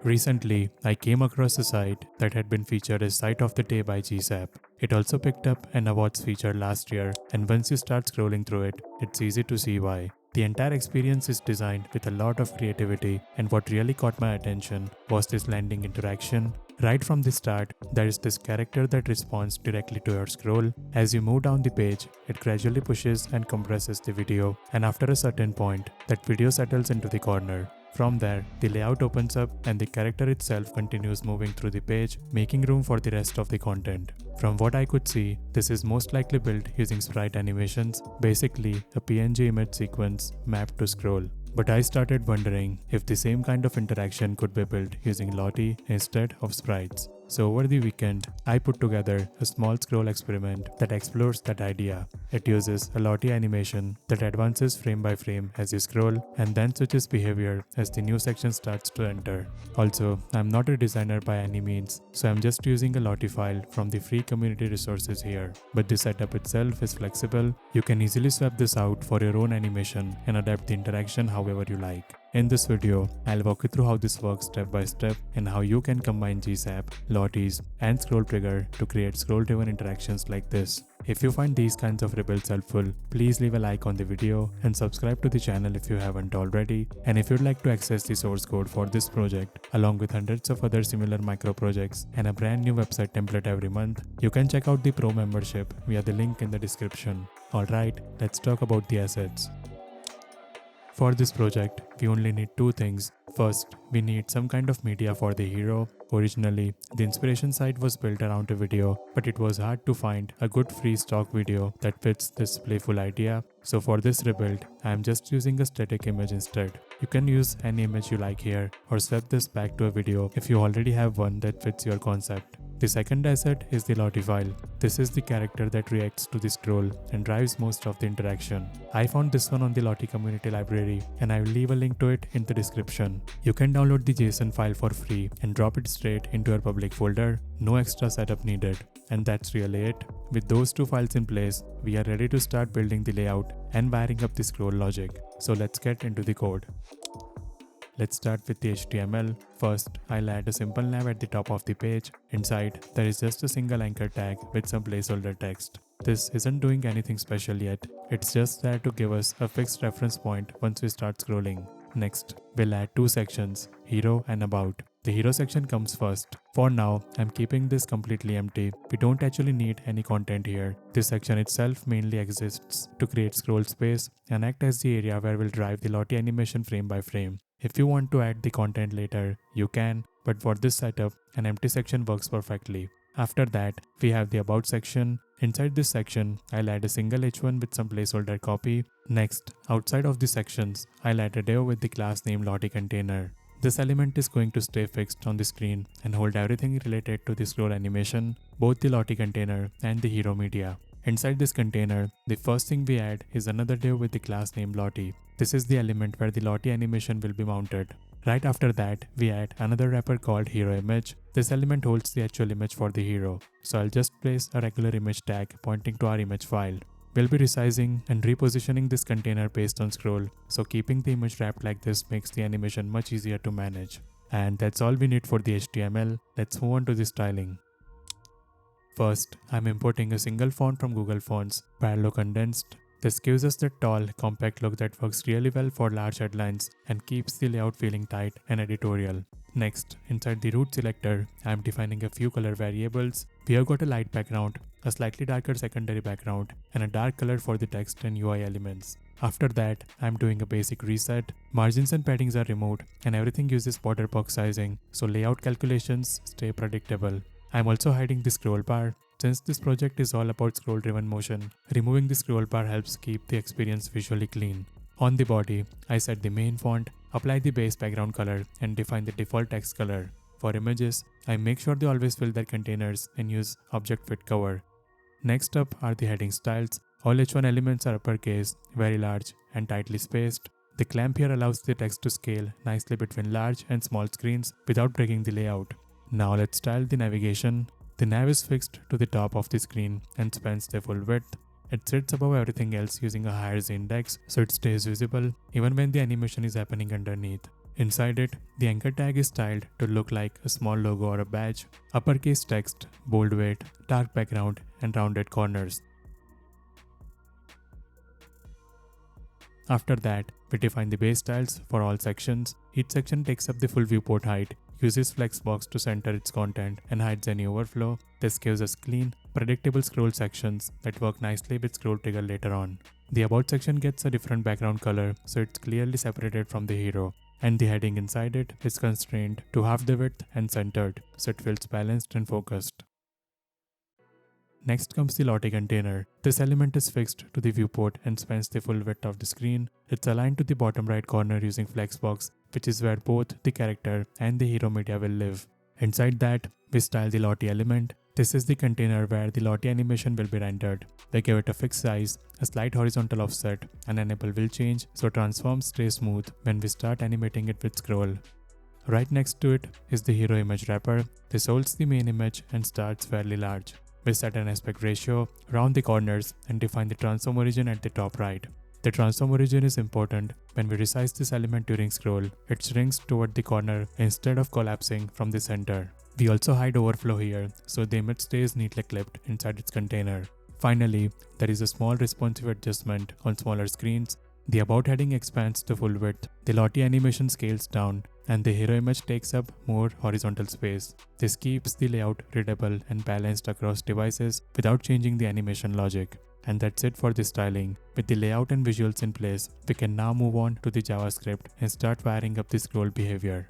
Recently, I came across a site that had been featured as Site of the Day by GSAP. It also picked up an awards feature last year, and once you start scrolling through it, it's easy to see why. The entire experience is designed with a lot of creativity, and what really caught my attention was this landing interaction. Right from the start, there is this character that responds directly to your scroll. As you move down the page, it gradually pushes and compresses the video, and after a certain point, that video settles into the corner. From there, the layout opens up and the character itself continues moving through the page, making room for the rest of the content. From what I could see, this is most likely built using sprite animations, basically a PNG image sequence mapped to scroll. But I started wondering if the same kind of interaction could be built using Lottie instead of sprites. So over the weekend, I put together a small scroll experiment that explores that idea. It uses a Lottie animation that advances frame by frame as you scroll and then switches behavior as the new section starts to enter. Also, I'm not a designer by any means, so I'm just using a Lottie file from the free community resources here. But the setup itself is flexible. You can easily swap this out for your own animation and adapt the interaction however you like. In this video, I'll walk you through how this works step by step and how you can combine GSAP, Lotties, and ScrollTrigger to create scroll-driven interactions like this. If you find these kinds of rebuilds helpful, please leave a like on the video and subscribe to the channel if you haven't already. And if you'd like to access the source code for this project, along with hundreds of other similar micro projects and a brand new website template every month, you can check out the Pro membership via the link in the description. Alright, let's talk about the assets. For this project, we only need two things. First, we need some kind of media for the hero. Originally, the inspiration site was built around a video, but it was hard to find a good free stock video that fits this playful idea. So for this rebuild, I am just using a static image instead. You can use any image you like here or swap this back to a video if you already have one that fits your concept. The second asset is the Lottie file. This is the character that reacts to the scroll and drives most of the interaction. I found this one on the Lottie community library and I will leave a link to it in the description. You can download the JSON file for free and drop it straight into your public folder. No extra setup needed. And that's really it. With those two files in place, we are ready to start building the layout and wiring up the scroll logic. So let's get into the code. Let's start with the HTML. First, I'll add a simple nav at the top of the page. Inside, there is just a single anchor tag with some placeholder text. This isn't doing anything special yet. It's just there to give us a fixed reference point once we start scrolling. Next, we'll add two sections, Hero and About. The Hero section comes first. For now, I'm keeping this completely empty. We don't actually need any content here. This section itself mainly exists to create scroll space and act as the area where we'll drive the Lottie animation frame by frame. If you want to add the content later, you can, but for this setup, an empty section works perfectly. After that, we have the About section. Inside this section, I'll add a single h1 with some placeholder copy. Next, outside of the sections, I'll add a div with the class name Lottie container. This element is going to stay fixed on the screen and hold everything related to the scroll animation, both the Lottie container and the hero media. Inside this container, the first thing we add is another div with the class name Lottie. This is the element where the Lottie animation will be mounted. Right after that, we add another wrapper called hero image. This element holds the actual image for the hero. So I'll just place a regular image tag pointing to our image file. We'll be resizing and repositioning this container based on scroll, so keeping the image wrapped like this makes the animation much easier to manage. And that's all we need for the HTML. Let's move on to the styling. First, I'm importing a single font from Google Fonts, Barlow Condensed. This gives us the tall, compact look that works really well for large headlines and keeps the layout feeling tight and editorial. Next, inside the root selector, I'm defining a few color variables. We have got a light background, a slightly darker secondary background, and a dark color for the text and UI elements. After that, I'm doing a basic reset. Margins and paddings are removed, and everything uses border box sizing, so layout calculations stay predictable. I'm also hiding the scroll bar. Since this project is all about scroll-driven motion, removing the scroll bar helps keep the experience visually clean. On the body, I set the main font, apply the base background color, and define the default text color. For images, I make sure they always fill their containers and use object fit cover. Next up are the heading styles. All h1 elements are uppercase, very large, and tightly spaced. The clamp here allows the text to scale nicely between large and small screens without breaking the layout. Now let's style the navigation. The nav is fixed to the top of the screen and spans the full width. It sits above everything else using a higher z index so it stays visible even when the animation is happening underneath. Inside it, the anchor tag is styled to look like a small logo or a badge, uppercase text, bold weight, dark background, and rounded corners. After that, we define the base styles for all sections. Each section takes up the full viewport height, uses flexbox to center its content, and hides any overflow. This gives us clean, predictable scroll sections that work nicely with ScrollTrigger later on. The About section gets a different background color, so it's clearly separated from the hero. And the heading inside it is constrained to half the width and centered, so it feels balanced and focused. Next comes the Lottie container. This element is fixed to the viewport and spans the full width of the screen. It's aligned to the bottom right corner using flexbox, which is where both the character and the hero media will live. Inside that, we style the Lottie element. This is the container where the Lottie animation will be rendered. We give it a fixed size, a slight horizontal offset, and enable will change so transforms stay smooth when we start animating it with scroll. Right next to it is the hero image wrapper. This holds the main image and starts fairly large. We set an aspect ratio, round the corners, and define the transform origin at the top right. The transform origin is important when we resize this element during scroll. It shrinks toward the corner instead of collapsing from the center. We also hide overflow here, so the image stays neatly clipped inside its container. Finally, there is a small responsive adjustment on smaller screens. The About heading expands to full width, the Lottie animation scales down, and the hero image takes up more horizontal space. This keeps the layout readable and balanced across devices without changing the animation logic. And that's it for the styling. With the layout and visuals in place, we can now move on to the JavaScript and start wiring up the scroll behavior.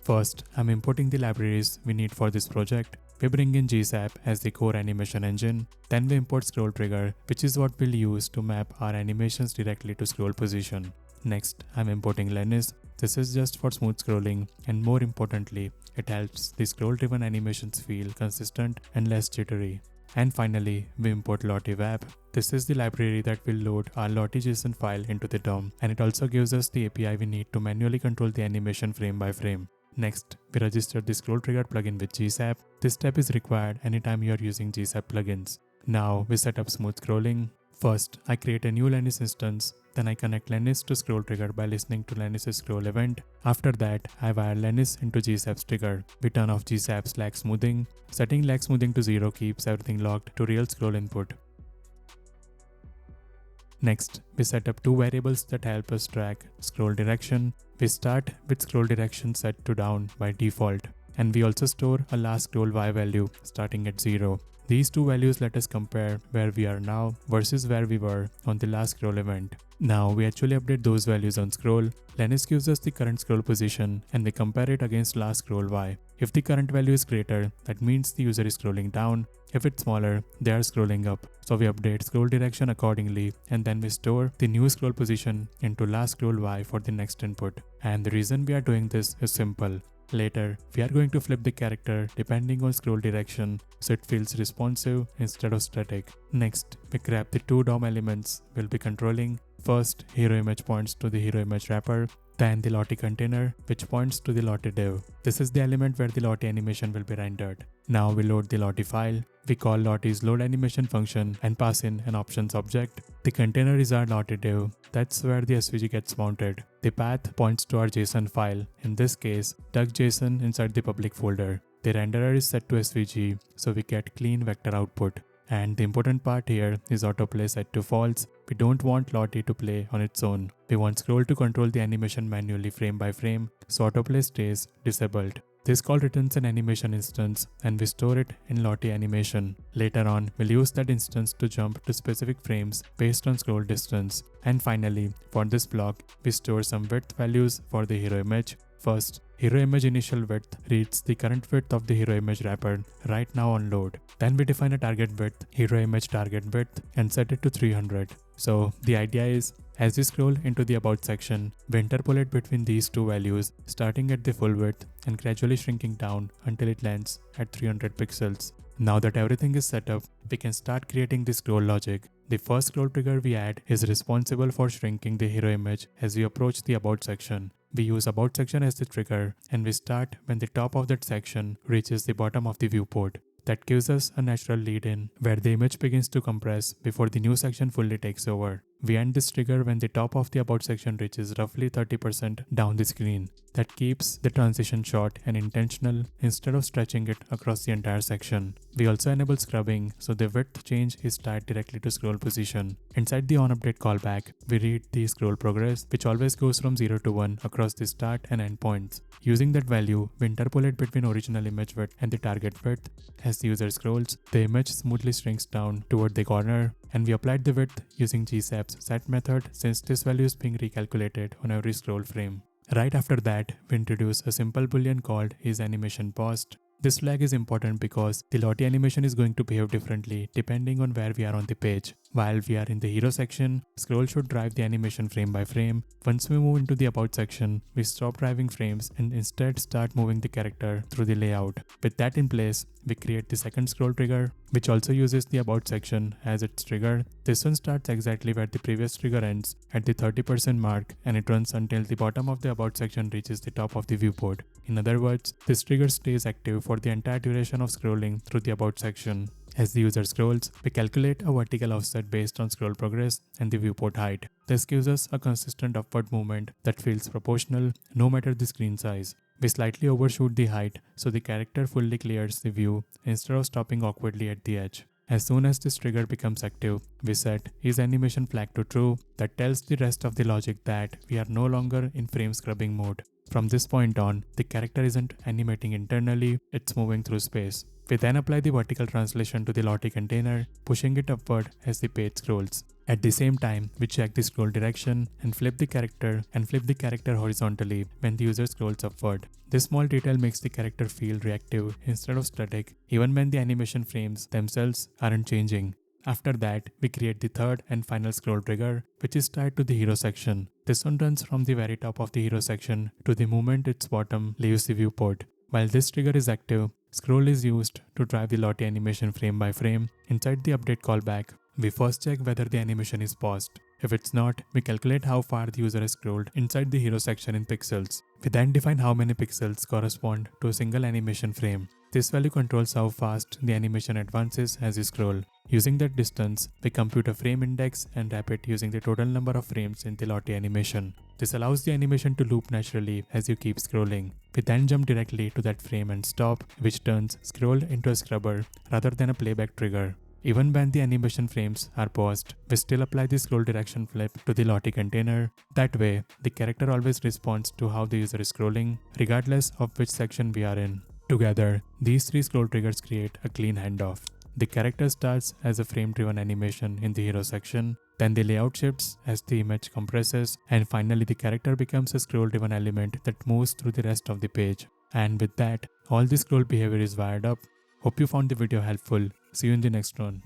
First, I'm importing the libraries we need for this project. We bring in GSAP as the core animation engine. Then we import ScrollTrigger, which is what we'll use to map our animations directly to scroll position. Next, I'm importing Lennis. This is just for smooth scrolling, and more importantly, it helps the scroll-driven animations feel consistent and less jittery. And finally, we import Lottie Web. This is the library that will load our Lottie JSON file into the DOM, and it also gives us the API we need to manually control the animation frame by frame. Next, we register the ScrollTrigger plugin with GSAP. This step is required anytime you are using GSAP plugins. Now, we set up smooth scrolling. First, I create a new Lennis instance. Then I connect Lennis to ScrollTrigger by listening to Lennis' scroll event. After that, I wire Lennis into GSAP's trigger. We turn off GSAP's lag smoothing. Setting lag smoothing to 0 keeps everything locked to real scroll input. Next, we set up two variables that help us track scroll direction. We start with scroll direction set to down by default, and we also store a last scroll y value starting at 0. These two values let us compare where we are now versus where we were on the last scroll event. Now we actually update those values on scroll. Lennis gives us the current scroll position and we compare it against last scroll y. If the current value is greater, that means the user is scrolling down. If it's smaller, they are scrolling up. So we update scroll direction accordingly, and then we store the new scroll position into last scroll y for the next input. And the reason we are doing this is simple. Later, we are going to flip the character depending on scroll direction so it feels responsive instead of static. Next, we grab the two DOM elements we'll be controlling. First, hero image points to the hero image wrapper, then the Lottie container, which points to the Lottie div. This is the element where the Lottie animation will be rendered. Now we load the Lottie file. We call Lottie's load animation function and pass in an options object. The container is our Lottie div. That's where the SVG gets mounted. The path points to our JSON file, in this case, duck.json inside the public folder. The renderer is set to SVG, so we get clean vector output. And the important part here is autoplay set to false. We don't want Lottie to play on its own. We want scroll to control the animation manually frame by frame, so autoplay stays disabled. This call returns an animation instance and we store it in Lottie animation. Later on, we'll use that instance to jump to specific frames based on scroll distance. And finally, for this block, we store some width values for the hero image. First, hero image initial width reads the current width of the hero image wrapper right now on load. Then we define a target width, hero image target width, and set it to 300. So the idea is, as we scroll into the About section, we interpolate between these two values, starting at the full width and gradually shrinking down until it lands at 300 pixels. Now that everything is set up, we can start creating the scroll logic. The first scroll trigger we add is responsible for shrinking the hero image as we approach the About section. We use About section as the trigger, and we start when the top of that section reaches the bottom of the viewport. That gives us a natural lead-in where the image begins to compress before the new section fully takes over. We end this trigger when the top of the About section reaches roughly 30% down the screen. That keeps the transition short and intentional instead of stretching it across the entire section. We also enable scrubbing, so the width change is tied directly to scroll position. Inside the onUpdate callback, we read the scroll progress, which always goes from 0 to 1 across the start and end points. Using that value, we interpolate between original image width and the target width. As the user scrolls, the image smoothly shrinks down toward the corner, and we applied the width using GSAP's set method since this value is being recalculated on every scroll frame. Right after that, we introduce a simple boolean called isAnimationPaused. This flag is important because the Lottie animation is going to behave differently depending on where we are on the page. While we are in the hero section, scroll should drive the animation frame by frame. Once we move into the about section, we stop driving frames and instead start moving the character through the layout. With that in place, we create the second scroll trigger, which also uses the about section as its trigger. This one starts exactly where the previous trigger ends, at the 30% mark, and it runs until the bottom of the about section reaches the top of the viewport. In other words, this trigger stays active for the entire duration of scrolling through the about section. As the user scrolls, we calculate a vertical offset based on scroll progress and the viewport height. This gives us a consistent upward movement that feels proportional no matter the screen size. We slightly overshoot the height so the character fully clears the view instead of stopping awkwardly at the edge. As soon as this trigger becomes active, we set isAnimationFlag to true. That tells the rest of the logic that we are no longer in frame scrubbing mode. From this point on, the character isn't animating internally, it's moving through space. We then apply the vertical translation to the Lottie container, pushing it upward as the page scrolls. At the same time, we check the scroll direction and flip the character horizontally when the user scrolls upward. This small detail makes the character feel reactive instead of static, even when the animation frames themselves aren't changing. After that, we create the third and final scroll trigger, which is tied to the hero section. This one runs from the very top of the hero section to the moment its bottom leaves the viewport. While this trigger is active, scroll is used to drive the Lottie animation frame by frame. Inside the update callback, we first check whether the animation is paused. If it's not, we calculate how far the user has scrolled inside the hero section in pixels. We then define how many pixels correspond to a single animation frame. This value controls how fast the animation advances as you scroll. Using that distance, we compute a frame index and wrap it using the total number of frames in the Lottie animation. This allows the animation to loop naturally as you keep scrolling. We then jump directly to that frame and stop, which turns scroll into a scrubber rather than a playback trigger. Even when the animation frames are paused, we still apply the scroll direction flip to the Lottie container. That way, the character always responds to how the user is scrolling, regardless of which section we are in. Together, these three scroll triggers create a clean handoff. The character starts as a frame-driven animation in the hero section, then the layout shifts as the image compresses, and finally the character becomes a scroll-driven element that moves through the rest of the page. And with that, all the scroll behavior is wired up. Hope you found the video helpful. See you in the next one.